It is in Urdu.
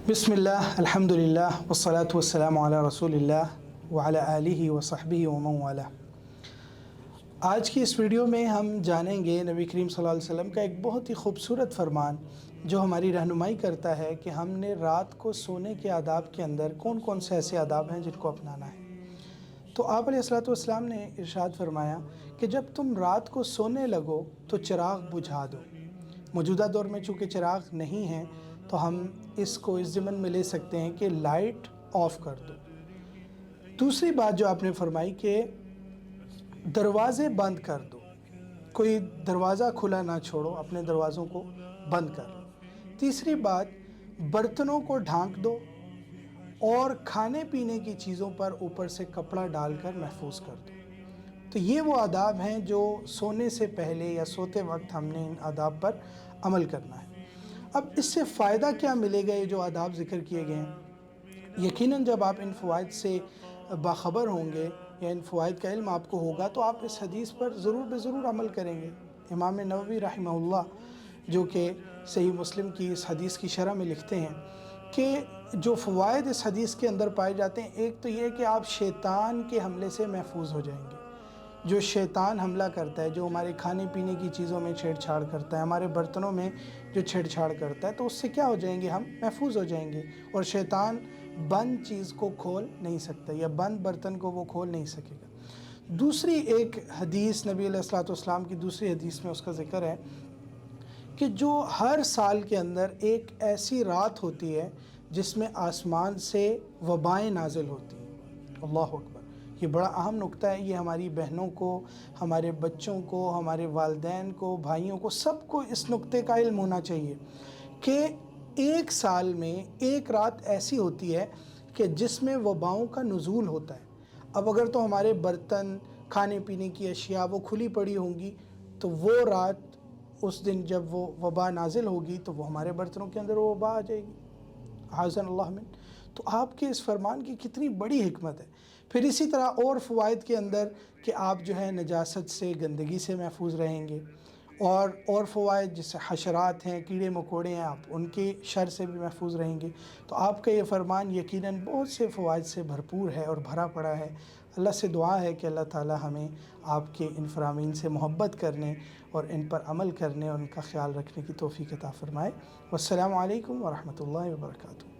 بسم اللہ الحمدللہ والصلاة والسلام علی رسول اللہ وعلی آلہ وصحبہ ومن والہ۔ آج کی اس ویڈیو میں ہم جانیں گے نبی کریم صلی اللہ علیہ وسلم کا ایک بہت ہی خوبصورت فرمان جو ہماری رہنمائی کرتا ہے کہ ہم نے رات کو سونے کے آداب کے اندر کون کون سے ایسے آداب ہیں جن کو اپنانا ہے۔ تو آپ علیہ الصلوۃ والسلام نے ارشاد فرمایا کہ جب تم رات کو سونے لگو تو چراغ بجھا دو۔ موجودہ دور میں چونکہ چراغ نہیں ہیں تو ہم اس کو اس ضمن میں لے سکتے ہیں کہ لائٹ آف کر دو۔ دوسری بات جو آپ نے فرمائی کہ دروازے بند کر دو، کوئی دروازہ کھلا نہ چھوڑو، اپنے دروازوں کو بند کر لو۔ تیسری بات، برتنوں کو ڈھانک دو اور کھانے پینے کی چیزوں پر اوپر سے کپڑا ڈال کر محفوظ کر دو۔ تو یہ وہ آداب ہیں جو سونے سے پہلے یا سوتے وقت ہم نے ان آداب پر عمل کرنا ہے۔ اب اس سے فائدہ کیا ملے گا؟ یہ جو آداب ذکر کیے گئے ہیں، یقیناً جب آپ ان فوائد سے باخبر ہوں گے یا ان فوائد کا علم آپ کو ہوگا تو آپ اس حدیث پر ضرور بضرور عمل کریں گے۔ امام نووی رحمہ اللہ جو کہ صحیح مسلم کی اس حدیث کی شرح میں لکھتے ہیں کہ جو فوائد اس حدیث کے اندر پائے جاتے ہیں، ایک تو یہ کہ آپ شیطان کے حملے سے محفوظ ہو جائیں گے۔ جو شیطان حملہ کرتا ہے، جو ہمارے کھانے پینے کی چیزوں میں چھیڑ چھاڑ کرتا ہے، ہمارے برتنوں میں جو چھیڑ چھاڑ کرتا ہے، تو اس سے کیا ہو جائیں گے؟ ہم محفوظ ہو جائیں گے، اور شیطان بند چیز کو کھول نہیں سکتا، یا بند برتن کو وہ کھول نہیں سکے گا۔ دوسری ایک حدیث نبی علیہ الصلوۃ والسلام کی دوسری حدیث میں اس کا ذکر ہے کہ جو ہر سال کے اندر ایک ایسی رات ہوتی ہے جس میں آسمان سے وبائیں نازل ہوتی ہیں۔ اللہ اکبر! یہ بڑا اہم نکتہ ہے، یہ ہماری بہنوں کو، ہمارے بچوں کو، ہمارے والدین کو، بھائیوں کو، سب کو اس نکتے کا علم ہونا چاہیے کہ ایک سال میں ایک رات ایسی ہوتی ہے کہ جس میں وباؤں کا نزول ہوتا ہے۔ اب اگر تو ہمارے برتن، کھانے پینے کی اشیاء وہ کھلی پڑی ہوں گی تو وہ رات، اس دن جب وہ وبا نازل ہوگی تو وہ ہمارے برتنوں کے اندر وہ وبا آ جائے گی، اعاذنا اللہ من۔ تو آپ کے اس فرمان کی کتنی بڑی حکمت ہے۔ پھر اسی طرح اور فوائد کے اندر کہ آپ جو ہے نجاست سے، گندگی سے محفوظ رہیں گے، اور فوائد جیسے حشرات ہیں، کیڑے مکوڑے ہیں، آپ ان کے شر سے بھی محفوظ رہیں گے۔ تو آپ کا یہ فرمان یقیناً بہت سے فوائد سے بھرپور ہے اور بھرا پڑا ہے۔ اللہ سے دعا ہے کہ اللہ تعالی ہمیں آپ کے ان فرامین سے محبت کرنے اور ان پر عمل کرنے اور ان کا خیال رکھنے کی توفیق عطا فرمائے۔ والسلام علیکم ورحمۃ اللہ وبرکاتہ۔